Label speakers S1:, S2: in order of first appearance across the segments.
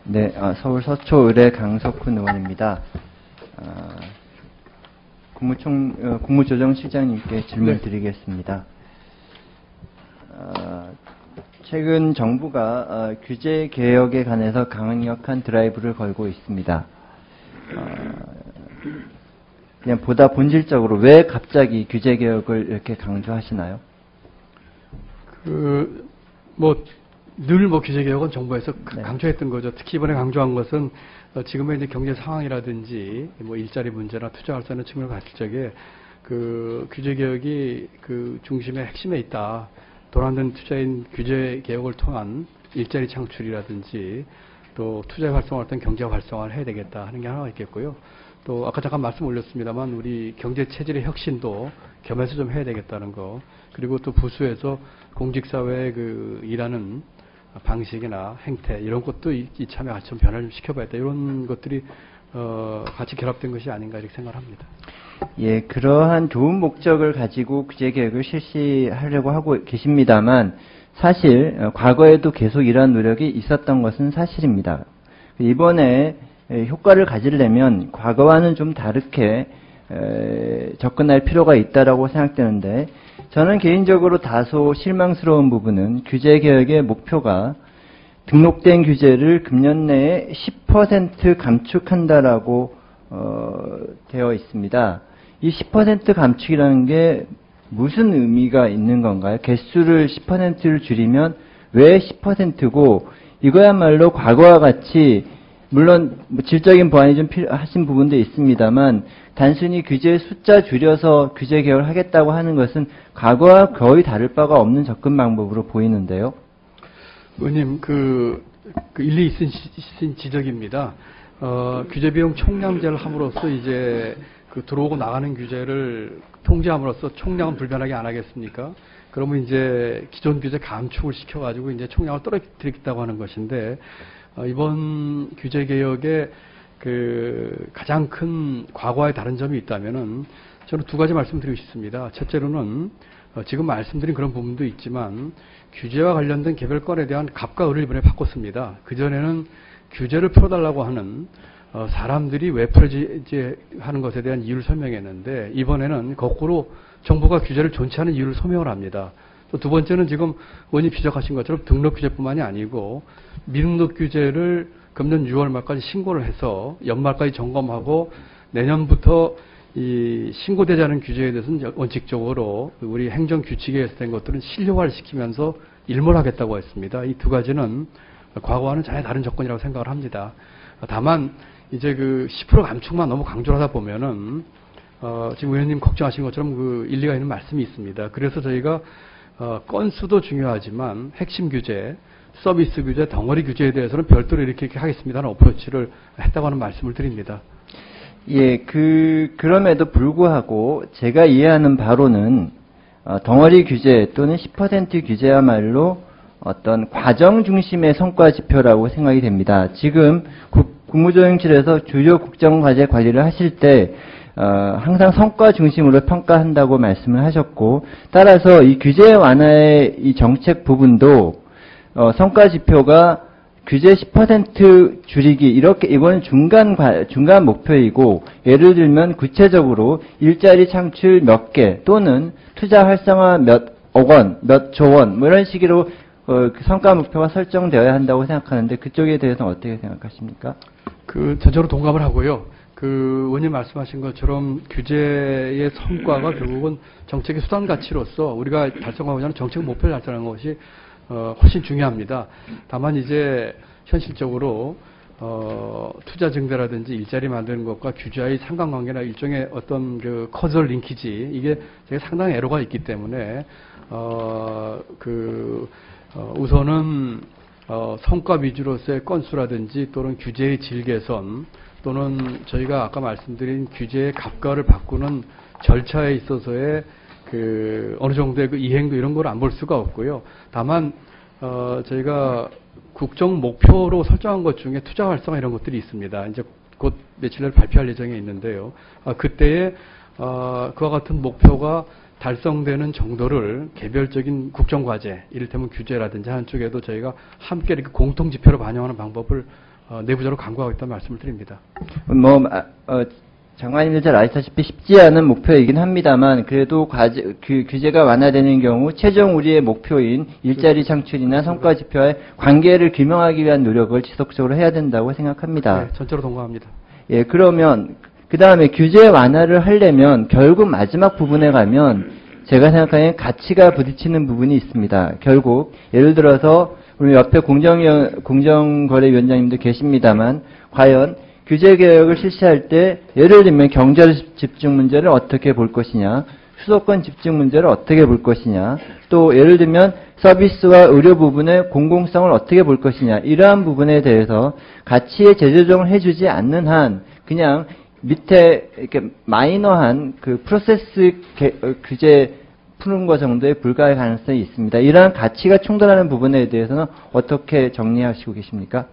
S1: 네, 서울 서초을의 강석훈 의원입니다. 국무조정실장님께 질문 드리겠습니다. 최근 정부가 규제 개혁에 관해서 강력한 드라이브를 걸고 있습니다. 그냥 보다 본질적으로 왜 갑자기 규제 개혁을 이렇게 강조하시나요?
S2: 늘 규제 개혁은 정부에서 강조했던 거죠. 특히 이번에 강조한 것은 지금의 이제 경제 상황이라든지 일자리 문제나 투자 활성화 측면을 봤을 적에 규제 개혁이 중심의 핵심에 있다. 돈 안 되는 투자인 규제 개혁을 통한 일자리 창출이라든지 또 투자 활성화할 땐 경제 활성화를 해야 되겠다 하는 게 하나가 있겠고요. 또 아까 잠깐 말씀 올렸습니다만 우리 경제 체질의 혁신도 겸해서 좀 해야 되겠다는 거. 그리고 또 부수에서 공직사회의 일하는 방식이나 행태 이런 것도 이참에 같이 좀 변화를 좀 시켜봐야겠다. 이런 것들이 같이 결합된 것이 아닌가 이렇게 생각합니다.
S1: 예, 그러한 좋은 목적을 가지고 규제 개혁을 실시하려고 하고 계십니다만 사실 과거에도 계속 이러한 노력이 있었던 것은 사실입니다. 이번에 효과를 가지려면 과거와는 좀 다르게 접근할 필요가 있다라고 생각되는데 저는 개인적으로 다소 실망스러운 부분은 규제 개혁의 목표가 등록된 규제를 금년 내에 10% 감축한다라고 되어 있습니다. 이 10% 감축이라는 게 무슨 의미가 있는 건가요? 개수를 10%를 줄이면 왜 10%고 이거야말로 과거와 같이 물론 질적인 보완이 좀 필요하신 부분도 있습니다만 단순히 규제 숫자 줄여서 규제 개혁을 하겠다고 하는 것은 과거와 거의 다를 바가 없는 접근 방법으로 보이는데요.
S2: 의원님, 일리 있으신 지적입니다. 규제 비용 총량제를 함으로써 이제 들어오고 나가는 규제를 통제함으로써 총량은 불변하게 안 하겠습니까? 그러면 이제 기존 규제 감축을 시켜가지고 이제 총량을 떨어뜨리겠다고 하는 것인데, 이번 규제 개혁의 가장 큰 과거와의 다른 점이 있다면은 저는 두 가지 말씀드리고 싶습니다. 첫째로는 지금 말씀드린 그런 부분도 있지만 규제와 관련된 개별권에 대한 갑과 을을 이번에 바꿨습니다. 그전에는 규제를 풀어달라고 하는 사람들이 왜 풀어지지 하는 것에 대한 이유를 설명했는데 이번에는 거꾸로 정부가 규제를 존치하는 이유를 소명을 합니다. 또 두 번째는 지금 의원님 지적하신 것처럼 등록 규제뿐만이 아니고 미등록 규제를 금년 6월 말까지 신고를 해서 연말까지 점검하고 내년부터 이 신고되지 않은 규제에 대해서는 원칙적으로 우리 행정 규칙에 된 것들은 실효화를 시키면서 일몰하겠다고 했습니다. 이 두 가지는 과거와는 전혀 다른 조건이라고 생각을 합니다. 다만 이제 10% 감축만 너무 강조를 하다 보면은 지금 의원님 걱정하신 것처럼 일리가 있는 말씀이 있습니다. 그래서 저희가 건수도 중요하지만 핵심 규제, 서비스 규제, 덩어리 규제에 대해서는 별도로 이렇게 하겠습니다 하는 어프로치를 했다고 하는 말씀을 드립니다.
S1: 예, 그럼에도 불구하고 제가 이해하는 바로는 덩어리 규제 또는 10% 규제야말로 어떤 과정 중심의 성과 지표라고 생각이 됩니다. 지금 국무조정실에서 주요 국정과제 관리를 하실 때 항상 성과 중심으로 평가한다고 말씀을 하셨고 따라서 이 규제 완화의 이 정책 부분도 성과 지표가 규제 10% 줄이기 이거는 중간 목표이고 예를 들면 구체적으로 일자리 창출 몇 개 또는 투자 활성화 몇억 원, 몇 조 원 이런 식으로 성과 목표가 설정되어야 한다고 생각하는데 그쪽에 대해서는 어떻게 생각하십니까?
S2: 전적으로 동감을 하고요. 의원님 말씀하신 것처럼 규제의 성과가 결국은 정책의 수단 가치로서 우리가 달성하고자 하는 정책 목표를 달성하는 것이 훨씬 중요합니다. 다만 이제 현실적으로 투자 증대라든지 일자리 만드는 것과 규제의 상관관계나 일종의 어떤 커즐 링키지 이게 되게 상당히 애로가 있기 때문에 우선은 성과 위주로서의 건수라든지 또는 규제의 질 개선 또는 저희가 아까 말씀드린 규제의 갑과를 바꾸는 절차에 있어서의 어느 정도의 이행도 이런 걸 안 볼 수가 없고요. 다만 저희가 국정 목표로 설정한 것 중에 투자 활성화 이런 것들이 있습니다. 이제 곧 며칠 내에 발표할 예정에 있는데요. 그때에 그와 같은 목표가 달성되는 정도를 개별적인 국정과제, 이를테면 규제라든지 하는 쪽에도 저희가 함께 이렇게 공통지표로 반영하는 방법을 내부적으로 강구하고 있다는 말씀을 드립니다.
S1: 장관님들 잘 아시다시피 쉽지 않은 목표이긴 합니다만 그래도 규제가 완화되는 경우 최종 우리의 목표인 일자리 창출이나 성과 지표와의 관계를 규명하기 위한 노력을 지속적으로 해야 된다고 생각합니다.
S2: 네, 전적으로 동감합니다.
S1: 예, 그러면 그 다음에 규제 완화를 하려면 결국 마지막 부분에 가면 제가 생각하기엔 가치가 부딪히는 부분이 있습니다. 결국 예를 들어서 우리 옆에 공정거래위원장님도 계십니다만 과연 규제 개혁을 실시할 때 예를 들면 경제 집중 문제를 어떻게 볼 것이냐, 수도권 집중 문제를 어떻게 볼 것이냐, 또 예를 들면 서비스와 의료 부분의 공공성을 어떻게 볼 것이냐, 이러한 부분에 대해서 가치의 재조정을 해주지 않는 한 그냥 밑에 이렇게 마이너한 그 프로세스 규제 푸는 것 정도에 불과할 가능성이 있습니다. 이러한 가치가 충돌하는 부분에 대해서는 어떻게 정리하시고 계십니까?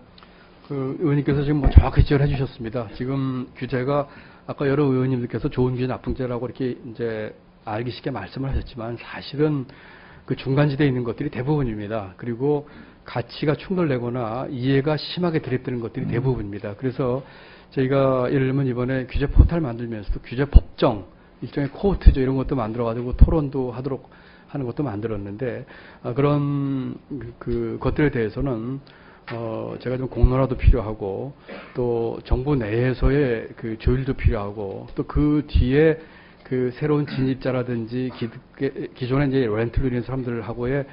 S2: 의원님께서 지금 정확히 지적을 해주셨습니다. 지금 규제가 아까 여러 의원님들께서 좋은 규제, 나쁜 규제라고 이렇게 이제 알기 쉽게 말씀을 하셨지만 사실은 그 중간지대에 있는 것들이 대부분입니다. 그리고 가치가 충돌되거나 이해가 심하게 드립되는 것들이 대부분입니다. 그래서 저희가 예를 들면 이번에 규제 포탈 만들면서도 규제 법정, 일종의 코트죠. 이런 것도 만들어가지고 토론도 하도록 하는 것도 만들었는데 그런 그 것들에 대해서는 제가 좀 공론화도 필요하고 또 정부 내에서의 그 조율도 필요하고 또 그 뒤에 그 새로운 진입자라든지 기존에 이제 렌트를 누리는 사람들하고의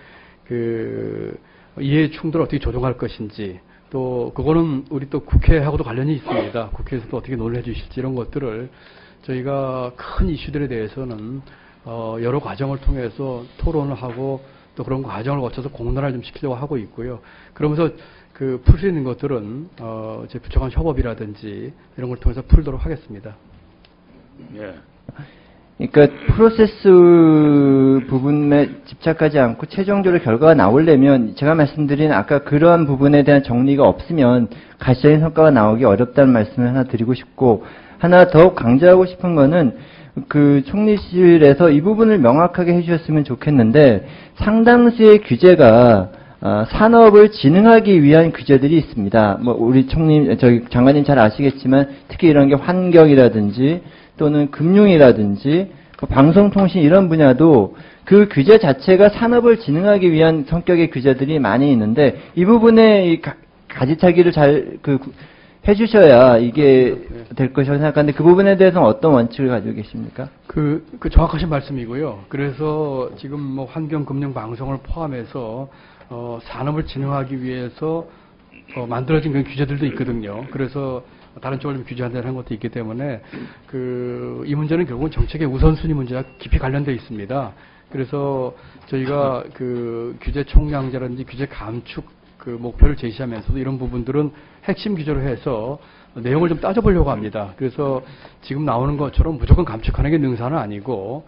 S2: 그 이해 충돌을 어떻게 조정할 것인지 또 그거는 우리 또 국회하고도 관련이 있습니다. 국회에서도 어떻게 논의해 주실지 이런 것들을 저희가 큰 이슈들에 대해서는 여러 과정을 통해서 토론을 하고 또 그런 과정을 거쳐서 공론화를 좀 시키려고 하고 있고요. 그러면서 그 풀 수 있는 것들은 제 부처 간 협업이라든지 이런 걸 통해서 풀도록 하겠습니다.
S3: 예.
S1: 그러니까 프로세스 부분에 집착하지 않고 최종적으로 결과가 나오려면 제가 말씀드린 아까 그러한 부분에 대한 정리가 없으면 가시적인 성과가 나오기 어렵다는 말씀을 하나 드리고 싶고 하나 더욱 강조하고 싶은 거는 그 총리실에서 이 부분을 명확하게 해주셨으면 좋겠는데 상당수의 규제가 산업을 진흥하기 위한 규제들이 있습니다. 뭐 우리 장관님 잘 아시겠지만 특히 이런 게 환경이라든지 또는 금융이라든지 방송통신 이런 분야도 그 규제 자체가 산업을 진흥하기 위한 성격의 규제들이 많이 있는데 이 부분에 가지차기를 잘 해주셔야 이게 될 것이라고 생각하는데 그 부분에 대해서는 어떤 원칙을 가지고 계십니까?
S2: 그 정확하신 말씀이고요. 그래서 지금 뭐 환경, 금융, 방송을 포함해서 산업을 진흥하기 위해서 만들어진 그런 규제들도 있거든요. 그래서 다른 쪽을 좀 규제한다는 것도 있기 때문에 이 문제는 결국은 정책의 우선순위 문제와 깊이 관련되어 있습니다. 그래서 저희가 그 규제 총량제라든지 규제 감축 그 목표를 제시하면서도 이런 부분들은 핵심 규제로 해서 내용을 좀 따져보려고 합니다. 그래서 지금 나오는 것처럼 무조건 감축하는 게 능사는 아니고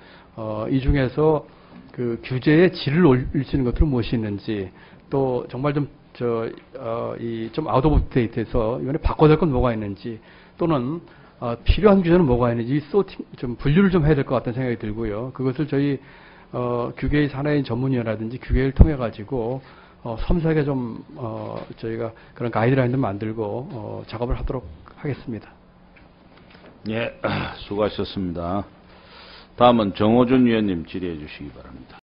S2: 이 중에서 그 규제의 질을 올릴 수 있는 것들은 무엇이 있는지 또 정말 좀 아웃 오브 데이트에서 이번에 바꿔야 될 건 뭐가 있는지 또는 필요한 규제는 뭐가 있는지 좀 분류를 좀 해야 될 것 같다는 생각이 들고요. 그것을 저희 규계의 산하인 전문위원이라든지 규계를 통해 가지고 섬세하게 좀 저희가 그런 가이드라인도 만들고 작업을 하도록 하겠습니다.
S3: 예, 수고하셨습니다. 다음은 정호준 위원님 질의해 주시기 바랍니다.